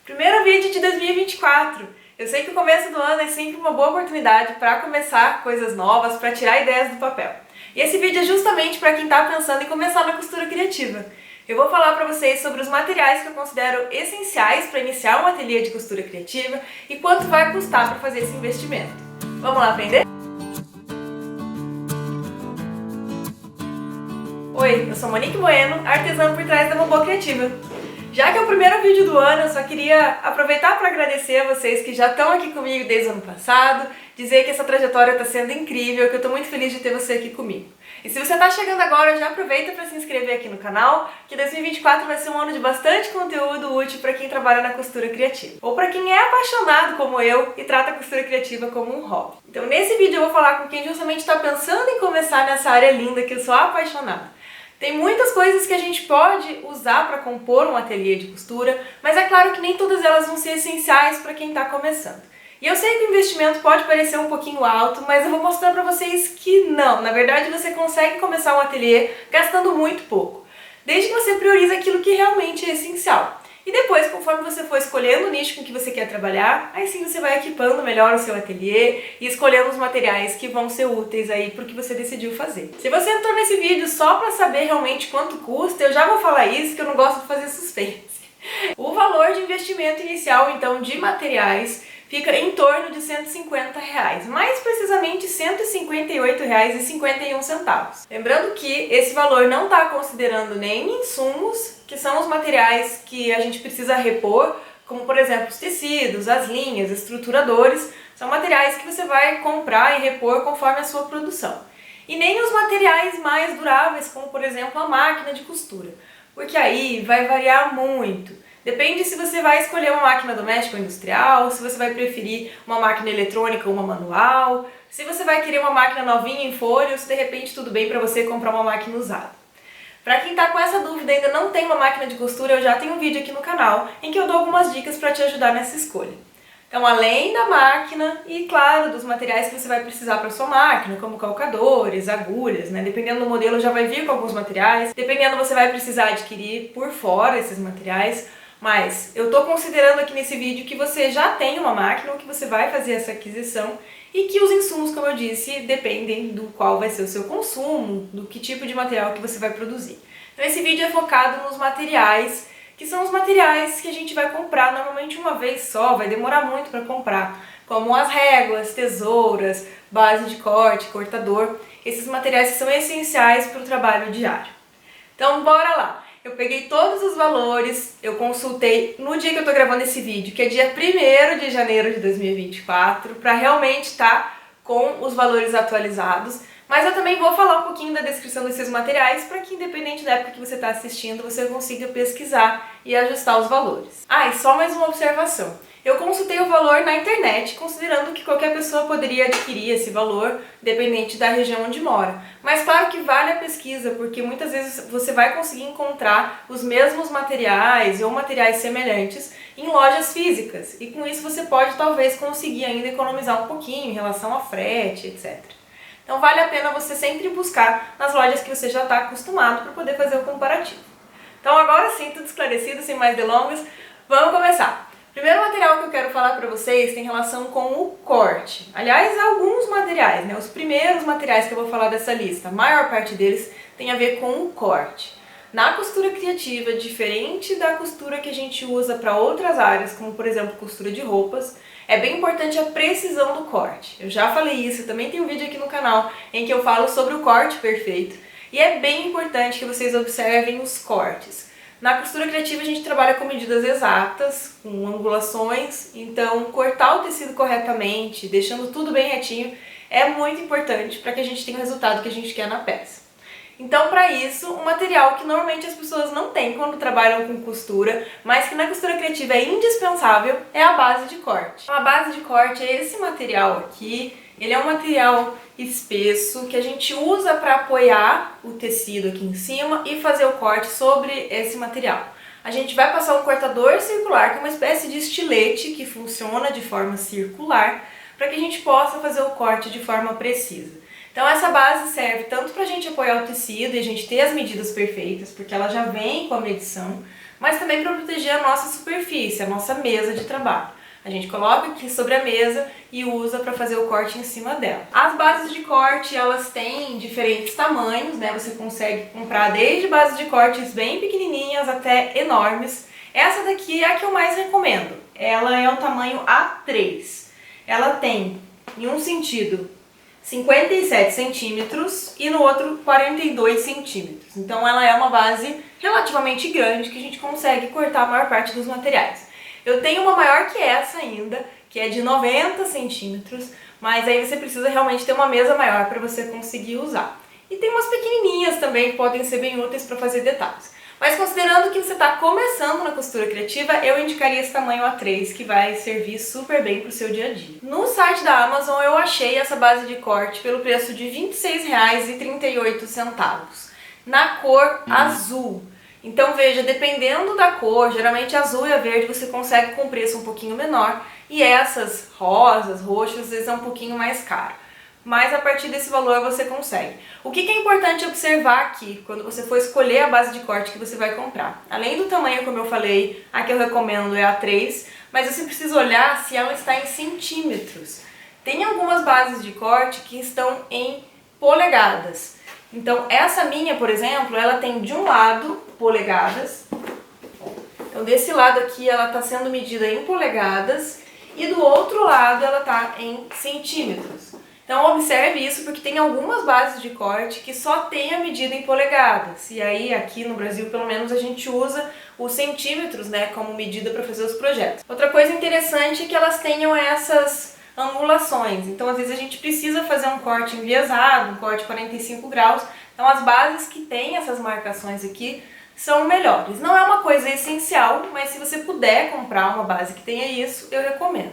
Primeiro vídeo de 2024. Eu sei que o começo do ano é sempre uma boa oportunidade para começar coisas novas, para tirar ideias do papel. E esse vídeo é justamente para quem está pensando em começar na costura criativa. Eu vou falar para vocês sobre os materiais que eu considero essenciais para iniciar um ateliê de costura criativa e quanto vai custar para fazer esse investimento. Vamos lá aprender? Oi, eu sou Monique Bueno, artesã por trás da Bobô Criativa. Já que é o primeiro vídeo do ano, eu só queria aproveitar para agradecer a vocês que já estão aqui comigo desde o ano passado, dizer que essa trajetória está sendo incrível, que eu estou muito feliz de ter você aqui comigo. E se você está chegando agora, já aproveita para se inscrever aqui no canal, que 2024 vai ser um ano de bastante conteúdo útil para quem trabalha na costura criativa. Ou para quem é apaixonado como eu e trata a costura criativa como um hobby. Então nesse vídeo eu vou falar com quem justamente está pensando em começar nessa área linda que eu sou apaixonada. Tem muitas coisas que a gente pode usar para compor um ateliê de costura, mas é claro que nem todas elas vão ser essenciais para quem está começando. E eu sei que o investimento pode parecer um pouquinho alto, mas eu vou mostrar para vocês que não. Na verdade, você consegue começar um ateliê gastando muito pouco, desde que você priorize aquilo que realmente é essencial. E depois, conforme você for escolhendo o nicho com que você quer trabalhar, aí sim você vai equipando melhor o seu ateliê e escolhendo os materiais que vão ser úteis aí para o que você decidiu fazer. Se você entrou nesse vídeo só para saber realmente quanto custa, eu já vou falar isso, que eu não gosto de fazer suspense. O valor de investimento inicial, então, de materiais fica em torno de R$150, mais precisamente R$158,51. Lembrando que esse valor não está considerando nem insumos, que são os materiais que a gente precisa repor, como por exemplo os tecidos, as linhas, estruturadores, são materiais que você vai comprar e repor conforme a sua produção. E nem os materiais mais duráveis, como por exemplo a máquina de costura, porque aí vai variar muito. Depende se você vai escolher uma máquina doméstica ou industrial, se você vai preferir uma máquina eletrônica ou uma manual, se você vai querer uma máquina novinha em folha ou se de repente tudo bem para você comprar uma máquina usada. Para quem está com essa dúvida e ainda não tem uma máquina de costura, eu já tenho um vídeo aqui no canal em que eu dou algumas dicas para te ajudar nessa escolha. Então, além da máquina e, claro, dos materiais que você vai precisar para sua máquina, como calcadores, agulhas, né? Dependendo do modelo já vai vir com alguns materiais, dependendo você vai precisar adquirir por fora esses materiais. Mas eu estou considerando aqui nesse vídeo que você já tem uma máquina ou que você vai fazer essa aquisição e que os insumos, como eu disse, dependem do qual vai ser o seu consumo, do que tipo de material que você vai produzir. Então esse vídeo é focado nos materiais, que são os materiais que a gente vai comprar normalmente uma vez só, vai demorar muito para comprar, como as réguas, tesouras, base de corte, cortador, esses materiais que são essenciais para o trabalho diário. Então bora lá! Eu peguei todos os valores, eu consultei no dia que eu tô gravando esse vídeo, que é dia 1º de janeiro de 2024, para realmente estar com os valores atualizados, mas eu também vou falar um pouquinho da descrição desses materiais para que, independente da época que você está assistindo, você consiga pesquisar e ajustar os valores. Ah, e só mais uma observação. Eu consultei o valor na internet, considerando que qualquer pessoa poderia adquirir esse valor, dependente da região onde mora. Mas claro que vale a pesquisa, porque muitas vezes você vai conseguir encontrar os mesmos materiais ou materiais semelhantes em lojas físicas. E com isso você pode talvez conseguir ainda economizar um pouquinho em relação a frete, etc. Então vale a pena você sempre buscar nas lojas que você já está acostumado para poder fazer o comparativo. Então agora sim, tudo esclarecido, sem mais delongas, vamos começar! O primeiro material que eu quero falar para vocês tem relação com o corte. Aliás, alguns materiais, né? Os primeiros materiais que eu vou falar dessa lista, a maior parte deles tem a ver com o corte. Na costura criativa, diferente da costura que a gente usa para outras áreas, como por exemplo costura de roupas, é bem importante a precisão do corte. Eu já falei isso, também tem um vídeo aqui no canal em que eu falo sobre o corte perfeito. E é bem importante que vocês observem os cortes. Na costura criativa a gente trabalha com medidas exatas, com angulações, então cortar o tecido corretamente, deixando tudo bem retinho, é muito importante para que a gente tenha o resultado que a gente quer na peça. Então, para isso, um material que normalmente as pessoas não têm quando trabalham com costura, mas que na costura criativa é indispensável, é a base de corte. A base de corte é esse material aqui. Ele é um material espesso que a gente usa para apoiar o tecido aqui em cima e fazer o corte sobre esse material. A gente vai passar um cortador circular, que é uma espécie de estilete que funciona de forma circular, para que a gente possa fazer o corte de forma precisa. Então essa base serve tanto para a gente apoiar o tecido e a gente ter as medidas perfeitas, porque ela já vem com a medição, mas também para proteger a nossa superfície, a nossa mesa de trabalho. A gente coloca aqui sobre a mesa e usa para fazer o corte em cima dela. As bases de corte, elas têm diferentes tamanhos, né? Você consegue comprar desde bases de cortes bem pequenininhas até enormes. Essa daqui é a que eu mais recomendo. Ela é o tamanho A3. Ela tem, em um sentido, 57 centímetros e no outro 42 centímetros. Então ela é uma base relativamente grande que a gente consegue cortar a maior parte dos materiais. Eu tenho uma maior que essa ainda, que é de 90 centímetros, mas aí você precisa realmente ter uma mesa maior para você conseguir usar. E tem umas pequenininhas também que podem ser bem úteis para fazer detalhes. Mas considerando que você está começando na costura criativa, eu indicaria esse tamanho A3, que vai servir super bem para o seu dia a dia. No site da Amazon eu achei essa base de corte pelo preço de R$ 26,38, na cor azul. Então veja, dependendo da cor, geralmente azul e a verde você consegue com preço um pouquinho menor, e essas rosas, roxas, às vezes é um pouquinho mais caro. Mas a partir desse valor você consegue. O que é importante observar aqui, quando você for escolher a base de corte que você vai comprar? Além do tamanho, como eu falei, a que eu recomendo é a 3, mas você precisa olhar se ela está em centímetros. Tem algumas bases de corte que estão em polegadas. Então essa minha, por exemplo, ela tem de um lado polegadas. Então desse lado aqui ela está sendo medida em polegadas e do outro lado ela está em centímetros. Então observe isso porque tem algumas bases de corte que só tem a medida em polegadas. E aí aqui no Brasil pelo menos a gente usa os centímetros, né, como medida para fazer os projetos. Outra coisa interessante é que elas tenham essas angulações. Então às vezes a gente precisa fazer um corte enviesado, um corte 45 graus. Então as bases que têm essas marcações aqui são melhores. Não é uma coisa essencial, mas se você puder comprar uma base que tenha isso, eu recomendo.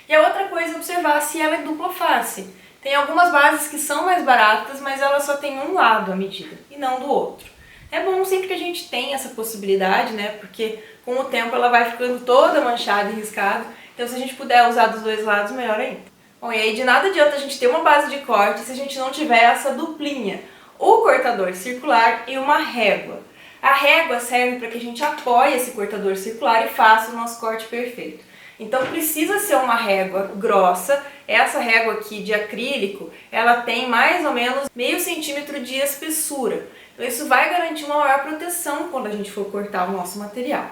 E a outra coisa é observar se ela é dupla face. Tem algumas bases que são mais baratas, mas elas só tem um lado a medida e não do outro. É bom sempre que a gente tenha essa possibilidade, né? Porque com o tempo ela vai ficando toda manchada e riscada. Então se a gente puder usar dos dois lados, melhor ainda. Bom, e aí de nada adianta a gente ter uma base de corte se a gente não tiver essa duplinha. O cortador circular e uma régua. A régua serve para que a gente apoie esse cortador circular e faça o nosso corte perfeito. Então precisa ser uma régua grossa. Essa régua aqui de acrílico, ela tem mais ou menos meio centímetro de espessura. Então isso vai garantir uma maior proteção quando a gente for cortar o nosso material.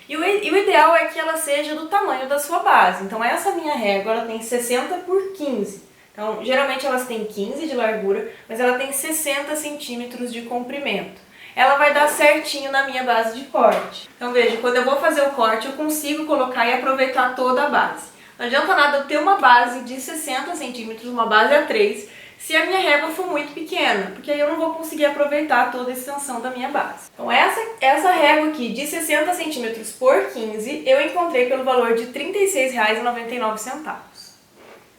E o ideal é que ela seja do tamanho da sua base. Então essa minha régua ela tem 60 por 15. Então geralmente elas têm 15 de largura, mas ela tem 60 centímetros de comprimento. Ela vai dar certinho na minha base de corte. Então veja, quando eu vou fazer o corte eu consigo colocar e aproveitar toda a base. Não adianta nada eu ter uma base de 60 centímetros, uma base A3, se a minha régua for muito pequena, porque aí eu não vou conseguir aproveitar toda a extensão da minha base. Então essa régua aqui de 60 centímetros por 15 eu encontrei pelo valor de R$ 36,99.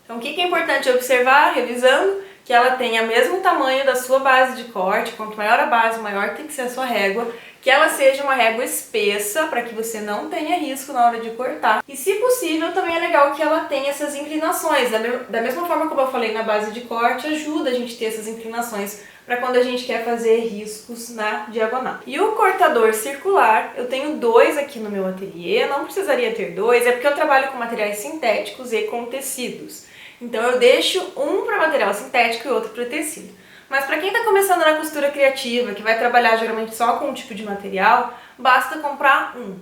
Então o que é importante observar, revisando, que ela tenha o mesmo tamanho da sua base de corte. Quanto maior a base, maior tem que ser a sua régua, que ela seja uma régua espessa para que você não tenha risco na hora de cortar. E se possível, também é legal que ela tenha essas inclinações. Da mesma forma como eu falei na base de corte, ajuda a gente a ter essas inclinações para quando a gente quer fazer riscos na diagonal. E o cortador circular, eu tenho dois aqui no meu ateliê, não precisaria ter dois, é porque eu trabalho com materiais sintéticos e com tecidos. Então eu deixo um para material sintético e outro para tecido. Mas para quem está começando na costura criativa, que vai trabalhar geralmente só com um tipo de material, basta comprar um.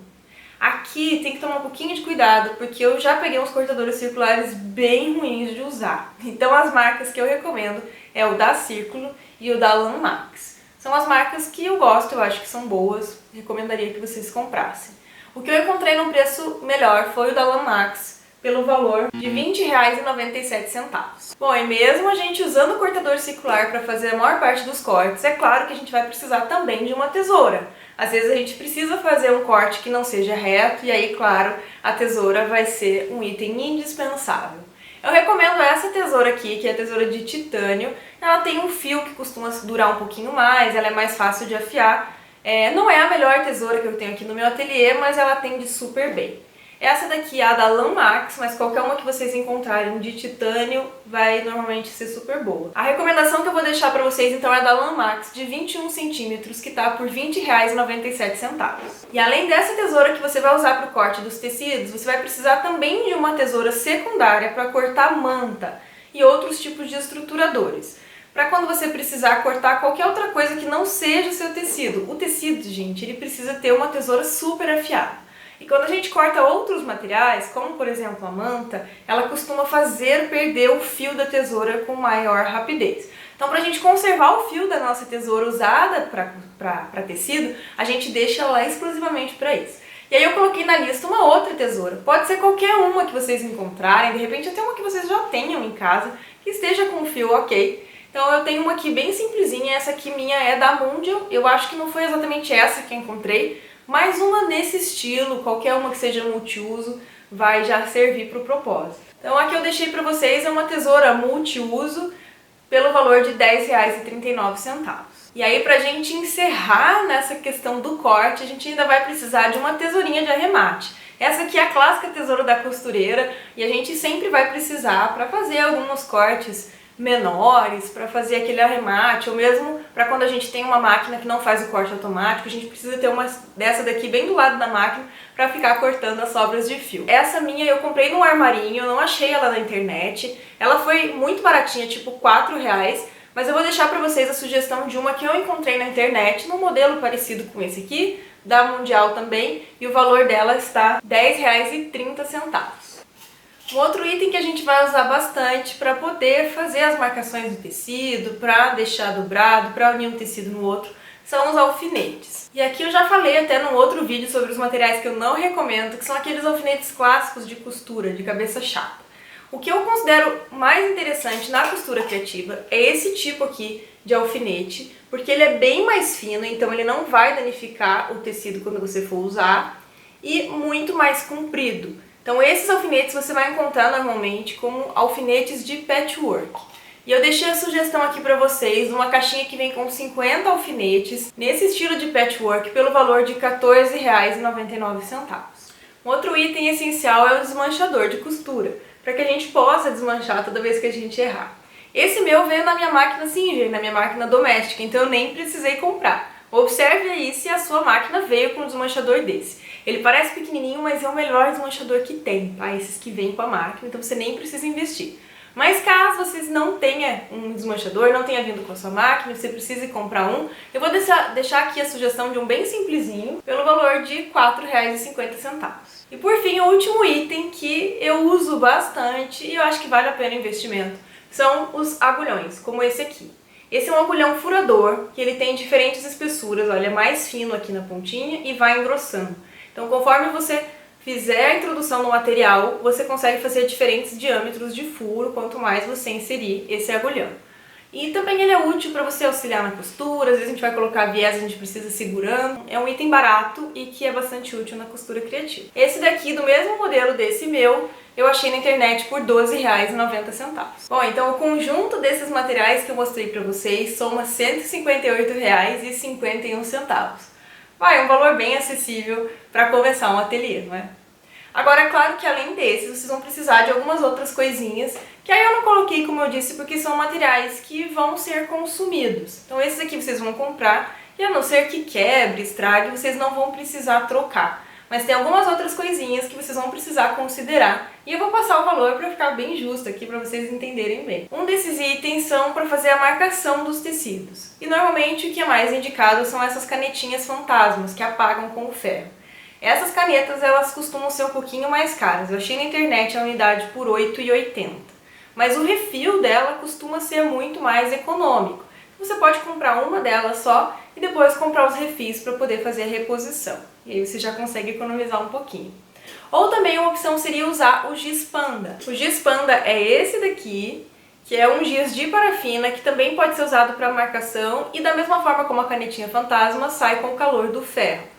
Aqui tem que tomar um pouquinho de cuidado, porque eu já peguei uns cortadores circulares bem ruins de usar. Então as marcas que eu recomendo é o da Círculo e o da Lanmax. São as marcas que eu gosto, eu acho que são boas, recomendaria que vocês comprassem. O que eu encontrei num preço melhor foi o da Lanmax, pelo valor de R$ 20,97. Bom, e mesmo a gente usando o cortador circular para fazer a maior parte dos cortes, é claro que a gente vai precisar também de uma tesoura. Às vezes a gente precisa fazer um corte que não seja reto e aí, claro, a tesoura vai ser um item indispensável. Eu recomendo essa tesoura aqui, que é a tesoura de titânio. Ela tem um fio que costuma durar um pouquinho mais, ela é mais fácil de afiar. Não é a melhor tesoura que eu tenho aqui no meu ateliê, mas ela atende super bem. Essa daqui é a da Lanmax, mas qualquer uma que vocês encontrarem de titânio vai normalmente ser super boa. A recomendação que eu vou deixar pra vocês então é a da Lanmax de 21 centímetros, que tá por R$ 20,97. E além dessa tesoura que você vai usar pro corte dos tecidos, você vai precisar também de uma tesoura secundária para cortar manta e outros tipos de estruturadores. Para quando você precisar cortar qualquer outra coisa que não seja o seu tecido. O tecido, gente, ele precisa ter uma tesoura super afiada. E quando a gente corta outros materiais, como por exemplo a manta, ela costuma fazer perder o fio da tesoura com maior rapidez. Então, para a gente conservar o fio da nossa tesoura usada para tecido, a gente deixa ela lá exclusivamente para isso. E aí eu coloquei na lista uma outra tesoura. Pode ser qualquer uma que vocês encontrarem, de repente até uma que vocês já tenham em casa, que esteja com o fio ok. Então eu tenho uma aqui bem simplesinha, essa aqui minha é da Mundial, eu acho que não foi exatamente essa que eu encontrei, mas uma nesse estilo, qualquer uma que seja multiuso, vai já servir para o propósito. Então a que eu deixei para vocês é uma tesoura multiuso pelo valor de R$ 10,39. E aí pra gente encerrar nessa questão do corte, a gente ainda vai precisar de uma tesourinha de arremate. Essa aqui é a clássica tesoura da costureira e a gente sempre vai precisar para fazer alguns cortes menores, para fazer aquele arremate, ou mesmo para quando a gente tem uma máquina que não faz o corte automático, a gente precisa ter uma dessa daqui bem do lado da máquina para ficar cortando as sobras de fio. Essa minha eu comprei num armarinho, eu não achei ela na internet, ela foi muito baratinha, tipo R$4, mas eu vou deixar para vocês a sugestão de uma que eu encontrei na internet, num modelo parecido com esse aqui, da Mundial também, e o valor dela está R$ 10,30. Um outro item que a gente vai usar bastante para poder fazer as marcações do tecido, para deixar dobrado, para unir um tecido no outro, são os alfinetes. E aqui eu já falei até num outro vídeo sobre os materiais que eu não recomendo, que são aqueles alfinetes clássicos de costura, de cabeça chata. O que eu considero mais interessante na costura criativa é esse tipo aqui de alfinete, porque ele é bem mais fino, então ele não vai danificar o tecido quando você for usar, e muito mais comprido. Então esses alfinetes você vai encontrar normalmente como alfinetes de patchwork. E eu deixei a sugestão aqui para vocês, uma caixinha que vem com 50 alfinetes, nesse estilo de patchwork, pelo valor de R$ 14,99. Um outro item essencial é o desmanchador de costura, para que a gente possa desmanchar toda vez que a gente errar. Esse meu veio na minha máquina Singer, na minha máquina doméstica, então eu nem precisei comprar. Observe aí se a sua máquina veio com um desmanchador desse. Ele parece pequenininho, mas é o melhor desmanchador que tem, tá? Esses que vêm com a máquina, então você nem precisa investir. Mas caso vocês não tenham um desmanchador, não tenha vindo com a sua máquina, você precise comprar um, eu vou deixar aqui a sugestão de um bem simplesinho, pelo valor de R$ 4,50. E por fim, o último item que eu uso bastante e eu acho que vale a pena o investimento, são os agulhões, como esse aqui. Esse é um agulhão furador, que ele tem diferentes espessuras, olha, é mais fino aqui na pontinha e vai engrossando. Então, conforme você fizer a introdução no material, você consegue fazer diferentes diâmetros de furo, quanto mais você inserir esse agulhão. E também ele é útil para você auxiliar na costura, às vezes a gente vai colocar viés, a gente precisa segurando. É um item barato e que é bastante útil na costura criativa. Esse daqui, do mesmo modelo desse meu, eu achei na internet por R$ 12,90. Bom, então o conjunto desses materiais que eu mostrei para vocês soma R$ 158,51. Vai, é um valor bem acessível para começar um ateliê, não é? Agora, é claro que além desses, vocês vão precisar de algumas outras coisinhas, que aí eu não coloquei, como eu disse, porque são materiais que vão ser consumidos. Então esses aqui vocês vão comprar, e a não ser que quebre, estrague, vocês não vão precisar trocar. Mas tem algumas outras coisinhas que vocês vão precisar considerar, e eu vou passar o valor para ficar bem justo aqui, para vocês entenderem bem. Um desses itens são para fazer a marcação dos tecidos. E normalmente o que é mais indicado são essas canetinhas fantasmas, que apagam com o ferro. Essas canetas, elas costumam ser um pouquinho mais caras. Eu achei na internet a unidade por R$ 8,80. Mas o refil dela costuma ser muito mais econômico. Você pode comprar uma delas só e depois comprar os refis para poder fazer a reposição. E aí você já consegue economizar um pouquinho. Ou também uma opção seria usar o giz panda. O giz panda é esse daqui, que é um giz de parafina que também pode ser usado para marcação e da mesma forma como a canetinha fantasma sai com o calor do ferro.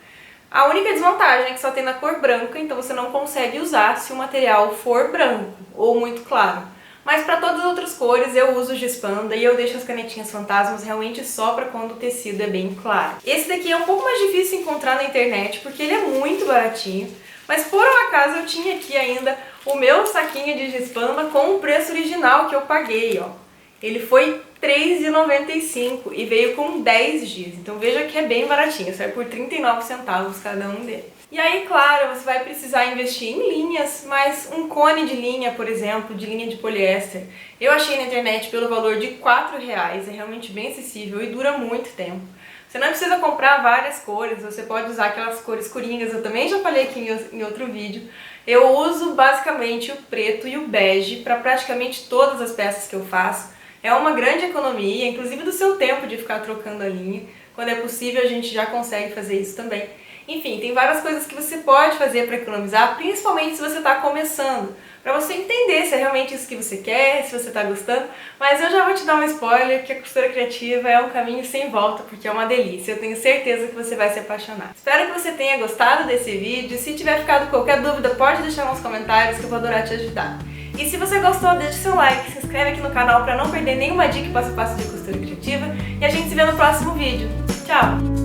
A única desvantagem é que só tem na cor branca, então você não consegue usar se o material for branco ou muito claro. Mas para todas as outras cores eu uso o giz panda e eu deixo as canetinhas fantasmas realmente só para quando o tecido é bem claro. Esse daqui é um pouco mais difícil de encontrar na internet porque ele é muito baratinho, Mas por um acaso eu tinha aqui ainda o meu saquinho de giz Panda com o preço original que eu paguei, ó. Ele foi R$ 3,95 e veio com 10 giz. Então veja que é bem baratinho, sai por 39 centavos cada um deles. E aí, claro, você vai precisar investir em linhas, mas um cone de linha, por exemplo, de linha de poliéster, eu achei na internet pelo valor de R$ 4,00, é realmente bem acessível e dura muito tempo. Você não precisa comprar várias cores, você pode usar aquelas cores coringas, eu também já falei aqui em outro vídeo. Eu uso basicamente o preto e o bege para praticamente todas as peças que eu faço. É uma grande economia, inclusive do seu tempo de ficar trocando a linha. Quando é possível a gente já consegue fazer isso também. Enfim, tem várias coisas que você pode fazer para economizar, principalmente se você está começando, para você entender se é realmente isso que você quer, se você está gostando. Mas eu já vou te dar um spoiler que a costura criativa é um caminho sem volta, porque é uma delícia. Eu tenho certeza que você vai se apaixonar. Espero que você tenha gostado desse vídeo. Se tiver ficado qualquer dúvida, pode deixar nos comentários que eu vou adorar te ajudar. E se você gostou, deixe seu like, se inscreve aqui no canal para não perder nenhuma dica passo a passo de costura criativa e a gente se vê no próximo vídeo. Tchau!